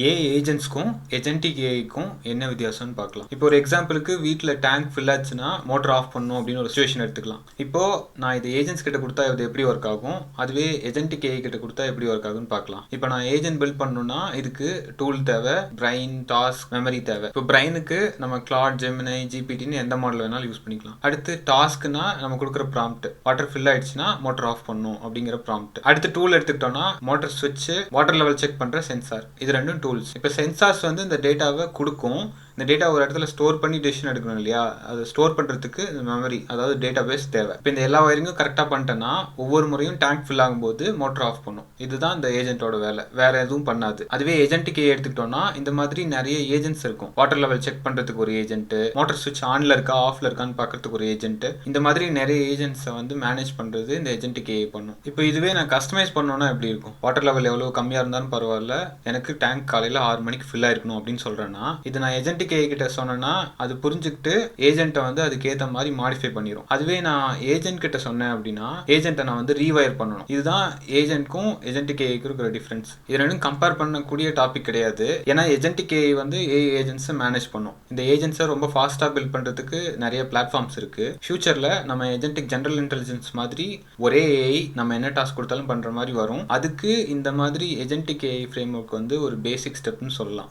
ஏஜென்ட்ஸ்க்கும் agentic ஏஐக்கும் என்ன வித்தியாசம்னு பார்க்கலாம். இப்போ ஒரு எக்ஸாம்பிளுக்கு வீட்டில் டேங்க் ஃபில் ஆச்சுன்னா மோட்டர் ஆஃப் பண்ணும் அப்படின்னு ஒரு சுச்சுவேஷன் எடுத்துக்கலாம். இப்போ நான் இது ஏஜென்ட்ஸ் கிட்ட கொடுத்தா இது எப்படி ஒர்க் ஆகும், அதுவே ஏஜென்டிக் ஏஐ கிட்ட கொடுத்தா எப்படி ஒர்க் ஆகும்னு பார்க்கலாம். இப்போ நான் ஏஜென்ட் பில்ட் பண்ணணும்னா இதுக்கு டூல் தேவை, பிரைன், டாஸ்க், மெமரி தேவை. இப்போ பிரைனுக்கு நம்ம கிளாட், ஜெமினை, ஜிபிடின்னு எந்த மாடல் வேணாலும் யூஸ் பண்ணிக்கலாம். அடுத்து டாஸ்க்னா நம்ம கொடுக்குற ப்ராம்ப்ட், வாட்டர் ஃபில் ஆயிடுச்சுன்னா மோட்டர் ஆஃப் பண்ணும் அப்படிங்கிற ப்ராம்ப்ட். அடுத்து டூல் எடுத்துக்கிட்டோம்னா மோட்டர் ஸ்விட்ச், வாட்டர் லெவல் செக் பண்ற சென்சார், இது ரெண்டும் டூல்ஸ். இப்போ சென்சார்ஸ் வந்து இந்த டேட்டாவை கொடுக்கும். இந்த டேட்டா ஒரு இடத்துல ஸ்டோர் பண்ணி டெசிஷன் எடுக்கணும் இல்லையா, அதை ஸ்டோர் பண்ணுறதுக்கு இந்த மெமரி, அதாவது டேட்டா பேஸ் தேவை. இப்போ இந்த எல்லா வயரிங்கும் கரெக்டாக பண்ணிட்டேன்னா ஒவ்வொரு முறையும் டேங்க் ஃபில் ஆகும்போது மோட்டர் ஆஃப் பண்ணும். இதுதான் இந்த ஏஜென்ட்டோட வேலை, வேற எதுவும் பண்ணாது. அதுவே ஏஜென்ட்டுக்கு எடுத்துக்கிட்டோம்னா இந்த மாதிரி நிறைய ஏஜென்ட்ஸ் இருக்கும். வாட்டர் லெவல் செக் பண்ணுறதுக்கு ஒரு ஏஜென்ட், மோட்டர் ஸ்விட்ச் ஆன்ல இருக்கா ஆஃப்ல இருக்கான்னு பார்க்கறதுக்கு ஒரு ஏஜென்ட், இந்த மாதிரி நிறைய ஏஜென்ட்ஸை வந்து மேனேஜ் பண்ணுறது இந்த ஏஜென்ட்டுக்கு பண்ணும். இப்போ இதுவே நான் கஸ்டமைஸ் பண்ணணும்னா எப்படி இருக்கும், வாட்டர் லெவல் எவ்வளோ கம்மியாக இருந்தாலும் பரவாயில்ல, எனக்கு டேங்க் காலையில் 6 மணிக்கு ஃபில் ஆயிருக்கணும் அப்படின்னு சொல்றேன்னா, இது நான் ஏஜென்ட்டுக்கு கிட்ட சொன்னேன்னா அது புரிஞ்சுக்கிட்டு ஏஜென்ட்டை வந்து அதுக்கு ஏற்ற மாதிரி மாடிஃபை பண்ணிடும். அதுவே நான் ஏஜென்ட் கிட்ட சொன்னேன் அப்படின்னா ஏஜென்ட்டை நான் வந்து ரீவயர் பண்ணணும். இதுதான் ஏஜென்ட்க்கும் ஏஜென்ட்டுக்கு இருக்கிற டிஃபரன்ஸ். இது ரெண்டும் கம்பேர் பண்ணக்கூடிய டாபிக் கிடையாது. ஏன்னா ஏஜென்ட்டுக்கு வந்து ஏஜென்ட்ஸை மேனேஜ் பண்ணும். இந்த ஏஜென்ட்ஸை ரொம்ப ஃபாஸ்டா பில்ட் பண்றதுக்கு நிறைய பிளாட்ஃபார்ம்ஸ் இருக்கு. ஃபியூச்சர்ல நம்ம ஏஜென்டிக் ஜெனரல் இன்டெலிஜென்ஸ் மாதிரி ஒரே ஏஐ நம்ம என்ன டாஸ்க் கொடுத்தாலும் பண்ற மாதிரி வரும். அதுக்கு இந்த மாதிரி ஏஜென்டிக் ஏஐ ஃப்ரேம் ஒர்க் வந்து ஒரு பேசிக் ஸ்டெப்னு சொல்லலாம்.